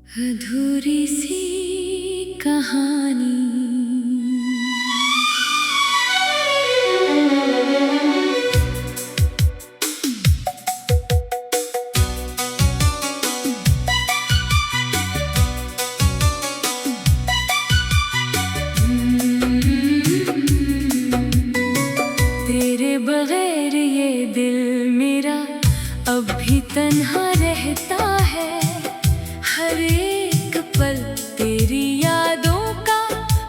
अधूरी सी कहानी। तेरे बगैर ये दिल मेरा अब भी तन्हा रहता है। हर एक पल तेरी यादों का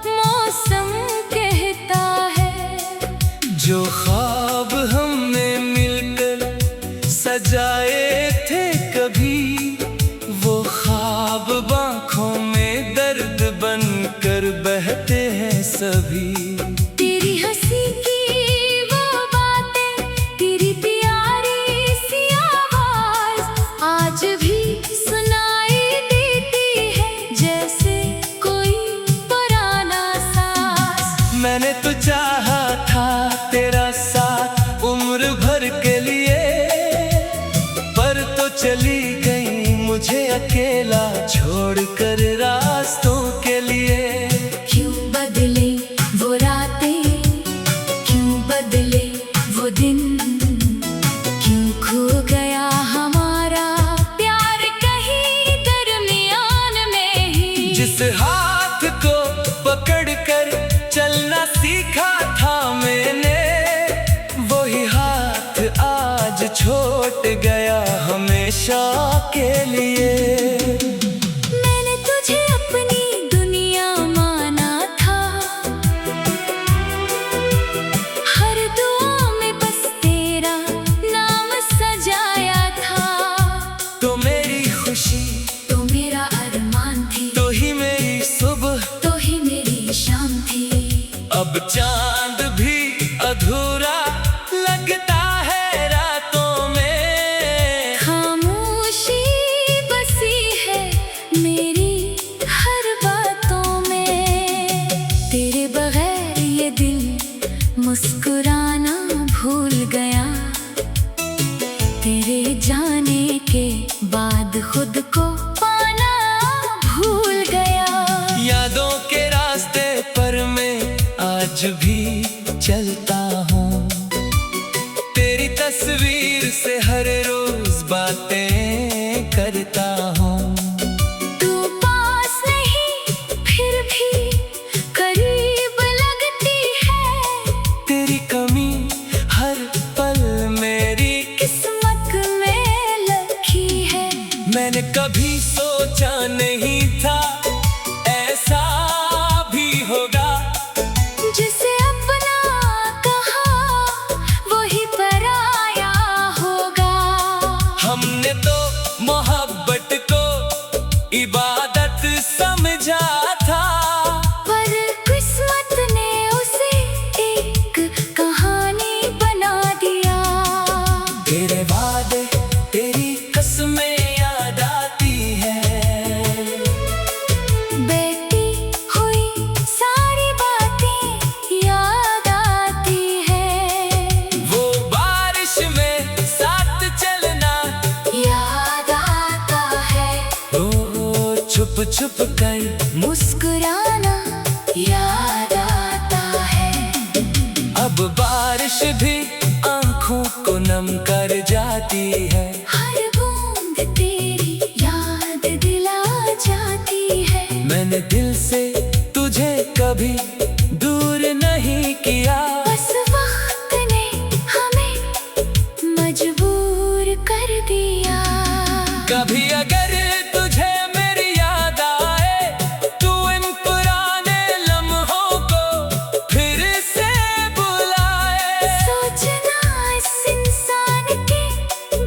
मौसम कहता है। जो ख्वाब हमने मिलकर सजाए थे कभी, वो ख्वाब आँखों में दर्द बनकर बहते हैं सभी। तेरी हंसी की वो बातें, तेरी प्यारी सी आवाज आज भी सुनाई देती है, जैसे कोई पुराना साज। मैंने तो चाहा था तेरा साथ उम्र भर के लिए, पर तो चली गई मुझे अकेला छोड़कर रास्तों के लिए। क्यों बदले वो रातें, क्यों बदले वो दिन, क्यों खो गया हमारा प्यार कहीं दरमियान में ही। जिस हाथ को पकड़कर चलना सीखा था मैंने, वही हाथ आज छूट गया हमेशा के लिए। मैंने तुझे अपनी दुनिया माना था, हर दुआ में बस तेरा नाम सजाया था। तो मेरी खुशी, तो मेरा अरमान थी, तो ही मेरी सुबह, तो ही मेरी शाम थी। अब चांद भी अधूरा लगता है रातों में। खामोशी बसी है मेरी हर बातों में। तेरे बगैर ये दिल मुस्कुराना भूल गया, तेरे जाने के बाद खुद को पाना भूल गया। यादों के रास्ते पर मैं आज भी चलता हूँ, तेरी तस्वीर से हर रोज बातें करता हूँ। तू पास नहीं फिर भी करीब लगती है, तेरी कमी हर पल मेरी किस्मत में लिखी है। मैंने कभी सोचा नहीं था ऐसा भी होगा। जिसे अपना कहा वही पराया होगा। हमने तो मोहब्बत को इबादत समझा था, पर किस्मत ने उसे एक कहानी बना दिया। तेरे वादे, तेरी कसमें याद आती है, बेटी हुई सारी बातें याद आती है। वो बारिश में साथ चलना याद आता है, ओ छुप छुप कर मुस्कुराना याद आता है। अब बारिश भी आंखों को नम कर जाती है। हर बूंद तेरी याद दिला जाती है। मैंने दिल से तुझे कभी दूर नहीं किया, बस वक्त ने हमें मजबूर कर दिया। कभी अगर तुझे मेरी याद आए, तू इन पुराने लम्हों को फिर से बुलाए। सोचना इस इंसान के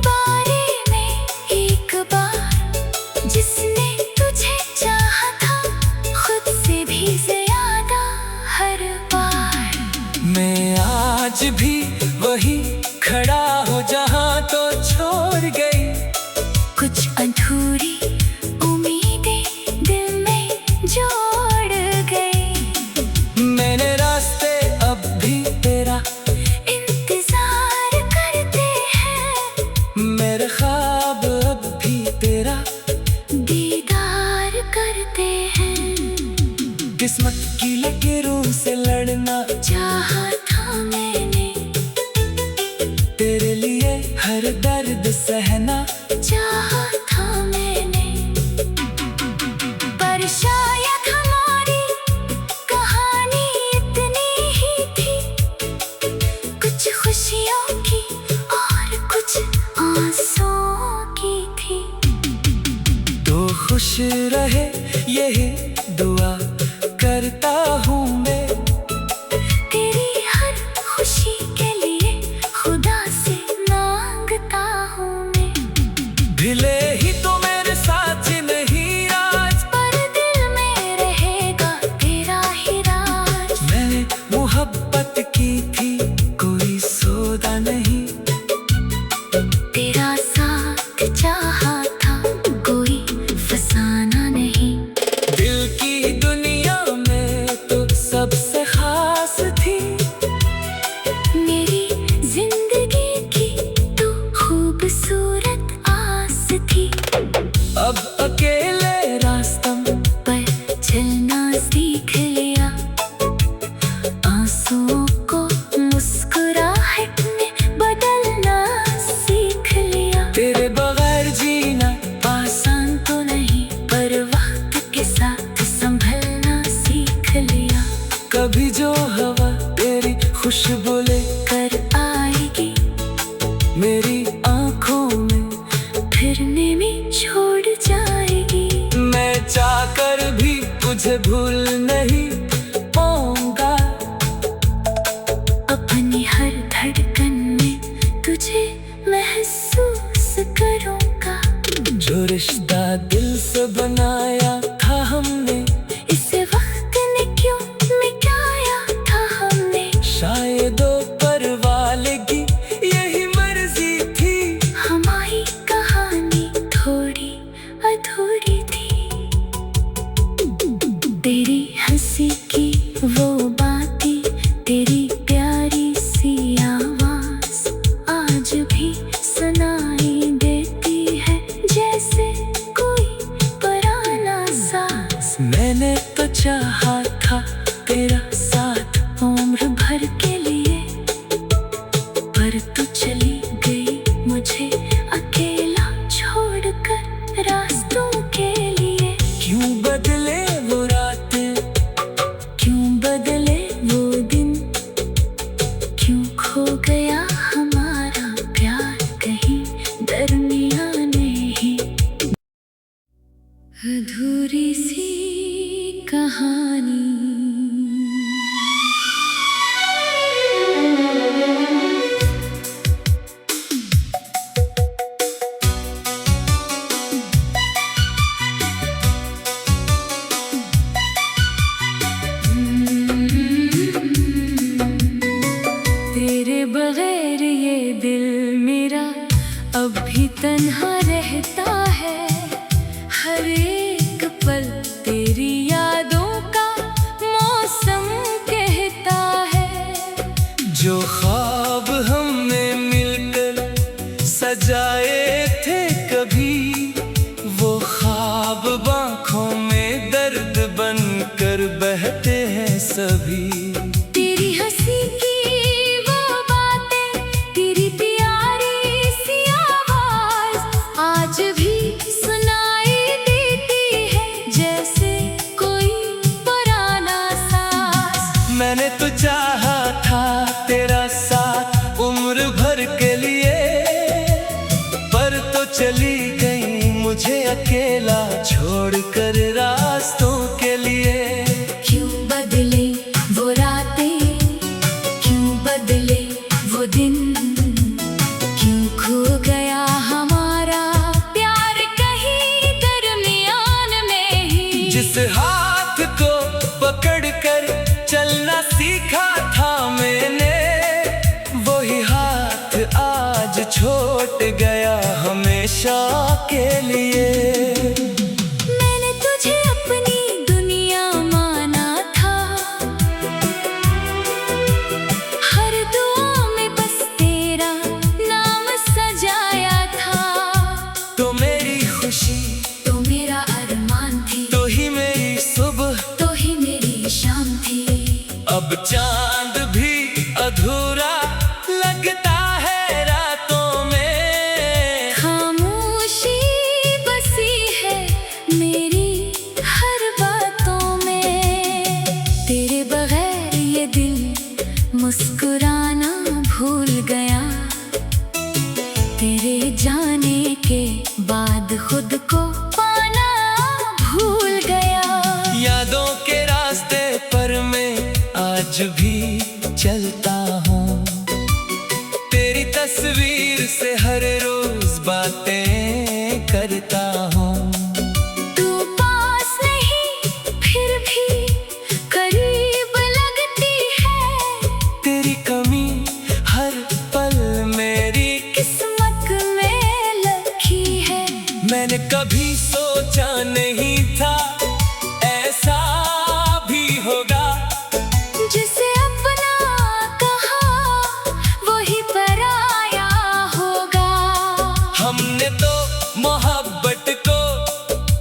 बारे में एक बार, जिसने तुझे चाहा था खुद से भी ज्यादा हर बार। मैं आज भी वही खड़ा हूँ जहाँ तो छोड़ गई। कुछ अधूरी उम्मीदें दिल में जोड़ गई। मैंने रास्ते अब भी तेरा इंतजार करते हैं, मेरे ख्वाब अब भी तेरा दीदार किस्मत की लकीरों से लड़ना चाहा था मैंने, तेरे लिए हर दर्द सहना चाहा था मैंने। पर शायद हमारी कहानी इतनी ही थी, कुछ खुशियों की और कुछ आंसुओं की थी। तो खुश रहे यही दुआ करता हूँ मैं, तेरी हर खुशी के लिए खुदा से मांगता हूँ मैं। भले ही तो मेरे साथ ही नहीं आज, पर दिल में रहेगा तेरा ही राज। मैंने मोहब्बत की थी कोई सौदा नहीं, तेरा साथ चाहा था कोई फसाना नहीं। दिल की दुनिया में तो सबसे खास थी, मेरी जिंदगी की तो खूबसूरत आस थी। अब अकेले रास्ता पर चलना सीख लिया, आंसुओं को मुस्कुराहट में बदलना सीख लिया। तेरे बगैर जीना आसान तो नहीं, पर वक्त के साथ संभलना सीख लिया। कभी जो हवा तेरी खुशबू कर आएगी मेरी आंखों में, फिरने में छोड़ जाएगी। मैं चाहकर भी तुझे भूल नहीं पाऊंगा, अपनी हर धड़कन में तुझे महसूस करूंगा। जो रिश्ता दिल से बनाया था हमने, इसे वक्त ने क्यों मिटाया था हमने। शायद ऊपर वाले की यही मर्जी थी, हमारी कहानी थोड़ी अधूरी थी। तेरी हंसी की वो बातें, तेरी प्यारी सी आवाज आज भी सुनाई देती है, जैसे कोई पुराना साज। मैंने तो चाहा था तेरा साथ उम्र भर के लिए, पर तू चली गई मुझे अकेला छोड़कर रास्तों के लिए। क्यों बदले वो रातें, क्यों बदले वो दिन, क्यों खो गया हमारा प्यार कहीं दरमियाने ही। अधूरी सी कहानी। तेरे बगैर ये दिल मेरा अब भी तन्हा रहता है, हर एक पल तेरी यादों का मौसम कहता है। जो ख्वाब हमने मिलकर सजाए थे कभी, वो ख्वाब आँखों में दर्द बनकर बहते हैं सभी। तेरी हंसी की वो बातें, तेरी प्यारी सी आवाज आज भी सुनाई देती है, जैसे कोई पुराना साज। मैंने तो चाहा था तेरा साथ उम्र भर के लिए, पर तो चली गई मुझे अकेला छोड़कर रास्तों के लिए। क्यों बदले वो रातें, क्यों बदले वो दिन, क्यों खो गया हमारा प्यार कहीं दरमियान में ही। जिस हाथ को पकड़कर चलना सीखा था मैंने, वही हाथ आज छूट गया हमेशा के लिए। मैंने तुझे अपनी दुनिया माना था, हर दुआ में बस तेरा नाम सजाया था। तो मेरी खुशी तो मेरा अरमान थी, तो ही मेरी सुबह, तो ही मेरी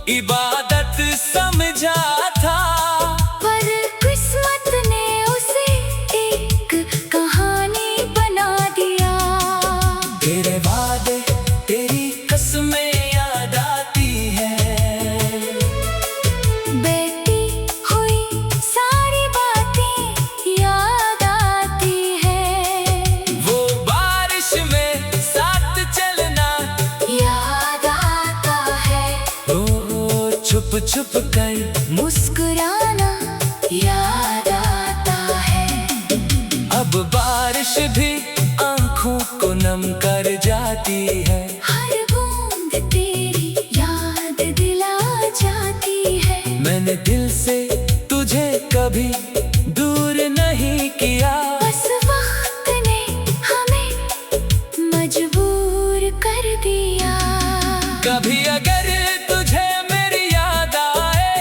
इबादत समझा था, पर किस्मत ने उसे एक कहानी बना दिया। तेरे वादे तेरी कसमें याद आती है, बेटी हुई सारी बातें याद आती है। वो बारिश में साथ चलना याद आता है, ओ छुप छुप कर मुस्कुराना याद आता है। अब बारिश भी आंखों को नम कर जाती है, हर बूंद तेरी याद दिला जाती है। मैंने दिल से तुझे कभी दूर नहीं किया, बस वक्त ने हमें मजबूर कर दिया। कभी अगर तुझे मेरी याद आए,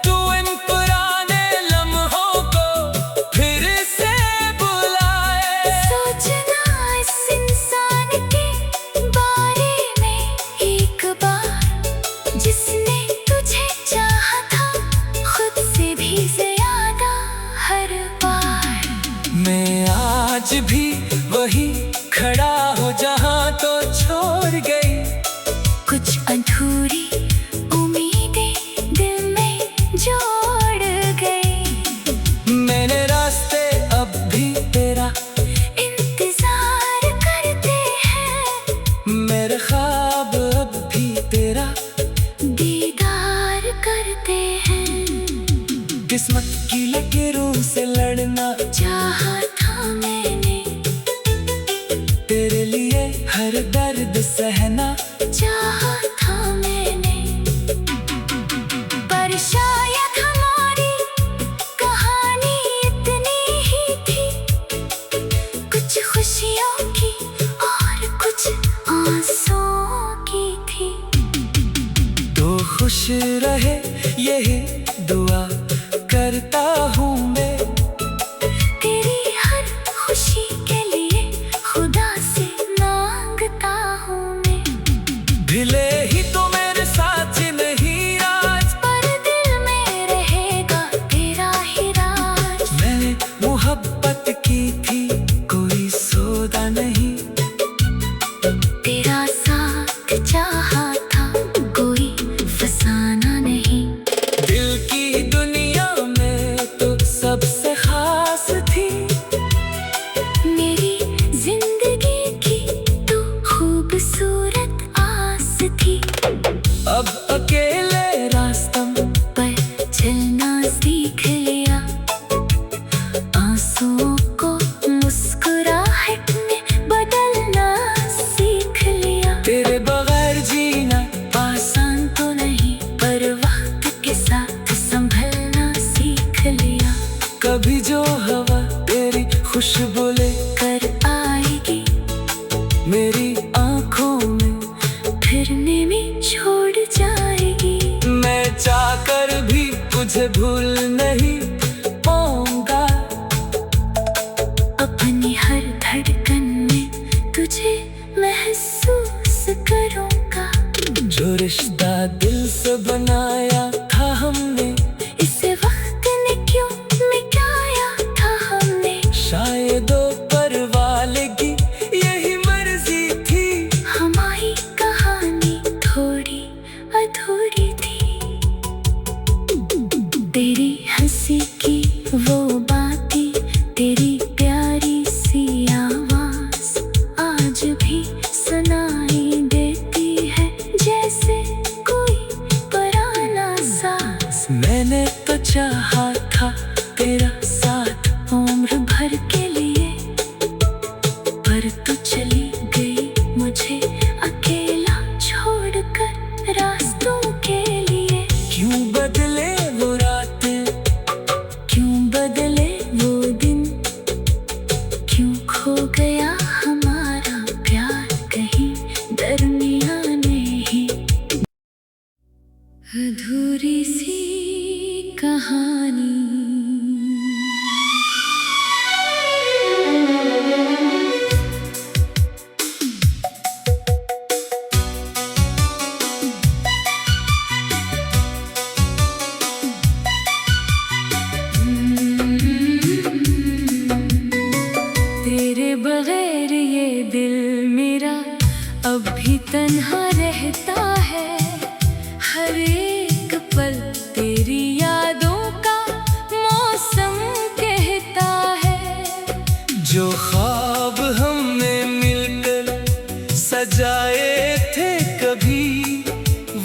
तू इन पुराने लम्हों को फिर से बुलाए। सोचना इस इंसान के बारे में एक बार, जिसने तुझे चाहा था खुद से भी ज्यादा हर बार। मैं आज भी वही खड़ा हूँ जहाँ तो छोड़ गई, कुछ अधूरी उम्मीदें दिल में जोड़ गई। मैंने रास्ते अब भी तेरा इंतजार करते हैं, मेरे ख्वाब अब भी तेरा दीदार करते हैं। किस्मत की लकीरों से लड़ना चाहा था मैंने, तेरे लिए हर दर्द सहना चाहा था मैंने, पर शायद हमारी कहानी इतनी ही थी, कुछ खुशियों की और कुछ आंसुओं की थी। तो खुश रहे यही दुआ करता हूँ मैं, तेरी हर खुशी के लिए खुदा से मांगता हूँ मैं। भिले ही तो मेरे साथ नहीं राज, पर दिल में रहेगा तेरा ही राज। मैंने मोहब्बत की थी कोई सौदा नहीं, तेरा साथ चाहा था कोई फसाना नहीं। दिल की दुनिया में तो सबसे खास थी, मेरी जिंदगी की तो खूबसूरत आस थी। अब अकेले रास्तम पर चलना सीख लिया, आंसुओं को मुस्कुराहट में बदलना सीख लिया। तेरे बगैर जीना आसान तो नहीं, पर वक्त के साथ संभलना सीख लिया। कभी जो हवा तेरी खुशबू ले कर आएगी मेरी आंखों में, फिरने में छोड़ जाएगी। मैं चाहकर भी तुझे भूल नहीं पाऊंगा, अपनी हर धड़कन में तुझे महसूस करूंगा। जो रिश्ता दिल से बनाया था हमने, इसे वक्त ने क्यों मिटाया था हमने। शायद ऊपर वाले की यही मर्जी थी, हमारी कहानी थोड़ी अधूरी थी। तेरी हंसी की वो बातें, तेरी प्यारी सी आवाज आज भी सुनाई देती है, जैसे कोई पुराना साज। मैंने तो चाहा था तेरा साथ उम्र भर के लिए, पर तू चली गई मुझे अकेला छोड़कर रास्तों के लिए। क्यों बदले वो रातें, क्यों बदले वो दिन, क्यों खो गया हमारा प्यार कहीं दरमियाने ही। अधूरी सी कहानी। तन्हा रहता है हर एक पल, तेरी यादों का मौसम कहता है। जो ख्वाब हमने मिलकर सजाए थे कभी,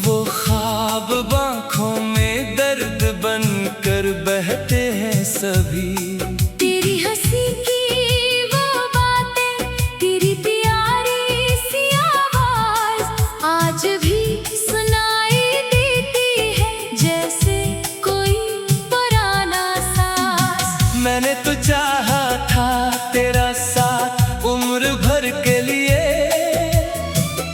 वो ख्वाब आँखों में दर्द बनकर बहते हैं सभी। तेरी हंसी की वो बातें, तेरी प्यारी सी आवाज आज भी सुनाई देती है, जैसे कोई पुराना साज। मैंने तो चाहा था तेरा साथ उम्र भर के लिए,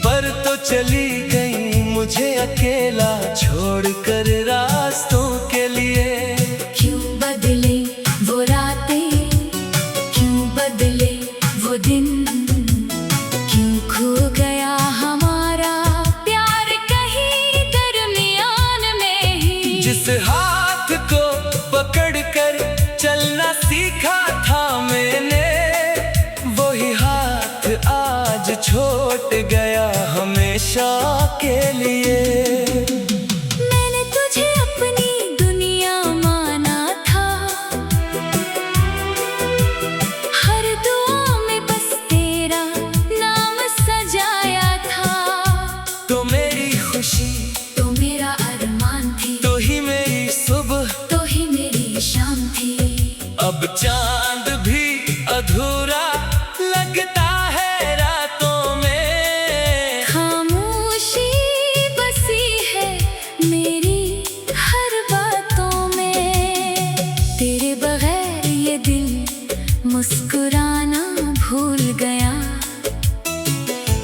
पर तो चली गई मुझे अकेला छोड़कर रास्तों के लिए। क्यों बदले वो रातें, क्यों बदले वो दिन, क्यों खो गया हमारा प्यार कहीं दरमियान में ही। जिस हाथ को पकड़कर चलना सीखा था मैंने, वही हाथ आज छूट गया हमेशा के लिए। मैंने तुझे अपनी दुनिया माना था, हर दुआ में बस तेरा नाम सजाया था। तो मेरी खुशी, तो मेरा अरमान थी, तो ही मेरी सुबह, तो ही मेरी शाम थी। अब चांद भी अधूरा लगता है रातों में। खामोशी बसी है मेरी हर बातों में, तेरे बगैर ये दिल मुस्कुराना भूल गया।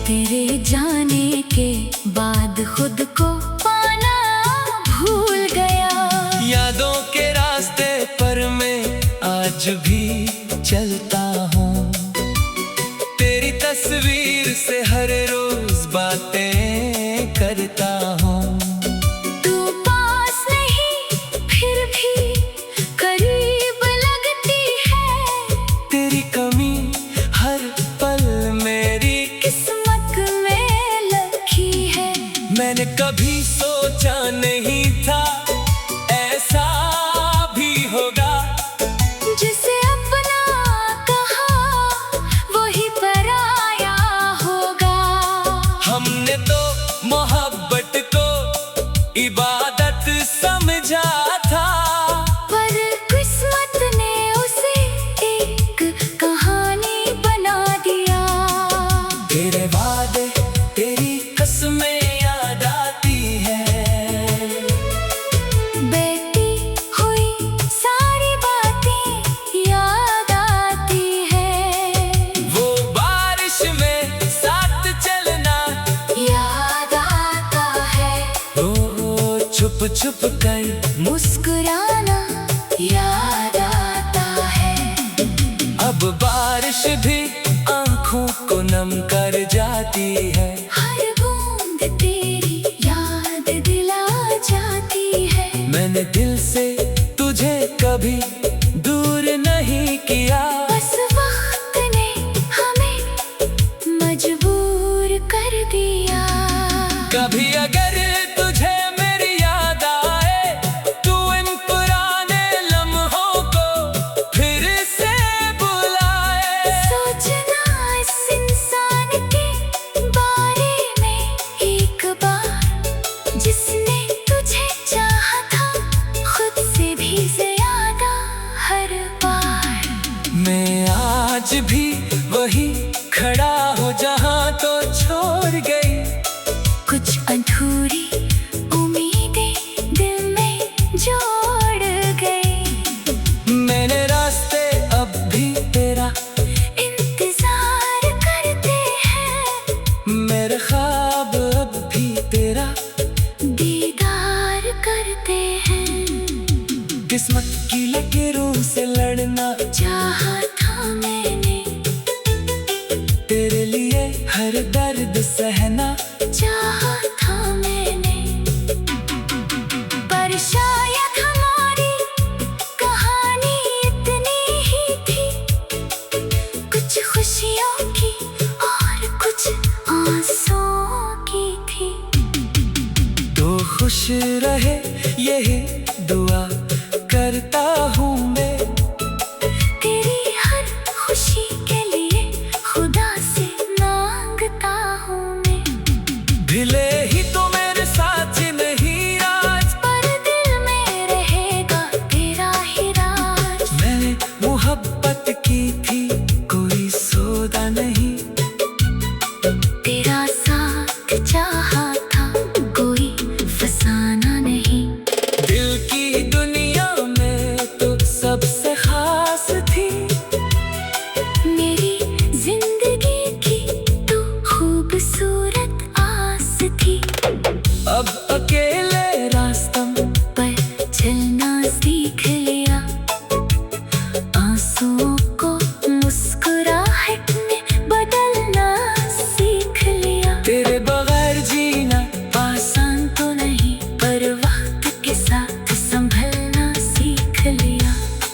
तेरे जाने के बाद खुद को पाना भूल गया। यादों के रास्ते पर मैं आज भी चलता हूँ, तेरी तस्वीर से हर रोज बातें करता हूँ। तू पास नहीं फिर भी करीब लगती है, तेरी कमी हर पल मेरी किस्मत में लिखी है। मैंने कभी सोचा नहीं था ऐसा भी होगा, जिसे अपना कहा वही पराया होगा। हमने तो मोहब्बत को इबादत समझा था, पर किस्मत ने उसे एक कहानी बना दिया। तेरे वादे तेरी कसमें याद आती है, बेटी हुई सारी बातें याद आती है। वो बारिश में साथ चलना याद आता है, ओ छुप छुप कर मुस्कुराना याद आता है। अब बारिश भी आँखों को नम कर जाती है। हर बूंद तेरी याद दिला जाती है। मैंने दिल से तुझे कभी दूर नहीं किया, बस वक्त ने हमें मजबूर कर दिया। कभी अगर तुझे मेरी याद आए, तू इन पुराने लम्हों को फिर से बुलाए। सोचना इस इंसान के बारे में एक बार, जिसने तुझे चाहा था खुद से भी ज्यादा हर बार। मैं आज भी वही खड़ा हूँ जहाँ तो छोड़ गई। कुछ अधूरी उम्मीदें दिल में जोड़ गई। मैंने रास्ते अब भी तेरा इंतजार करते हैं, मेरे ख्वाब अब भी तेरा दीदार करते हैं। किस्मत की लकीरों से लड़ना चाहा था मैंने, तेरे लिए हर दर्द सहना चाहा था मैंने, पर शायद हमारी कहानी इतनी ही थी। कुछ खुशियों की और कुछ आंसुओं की। रहे यही दुआ करता हूँ मैं। तेरी हर खुशी के लिए खुदा से मांगता हूँ मैं। भले ही तो मेरे साथ नहीं आज, पर दिल में रहेगा तेरा ही राज। मैंने मोहब्बत की थी कोई सौदा नहीं, तेरा साथ चाहा था कोई फसाना नहीं। दिल की दुनिया में तो सबसे खास थी, मेरी जिंदगी की तो खूबसूरत आस थी। अब अकेले रास्ता पर चलना सीख लिया, आंसुओं को मुस्कुराहट में बदलना सीख लिया। तेरे बगैर जीना आसान तो नहीं, पर वक्त के साथ संभलना सीख लिया।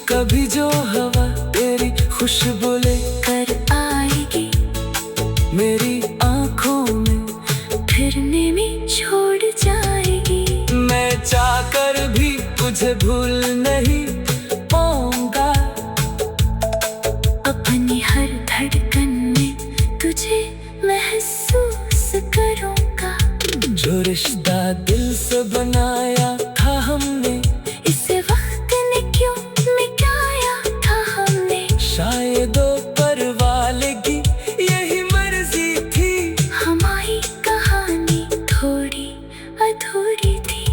कभी जो हवा तेरी खुशबू कर आएगी मेरी आंखों में, फिरने में छोड़ जाएगी। मैं चाहकर भी तुझे भूल नहीं पाऊंगा। अपनी हर धड़कन में तुझे महसूस करूंगा। जो रिश्ता दिल से बनाया था हमने, इसे वक्त ने क्यों मिटाया था हमने। शायद ऊपर वाले की यही मर्जी थी। हमारी कहानी थोड़ी अधूरी थी,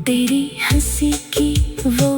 तेरी हंसी की वो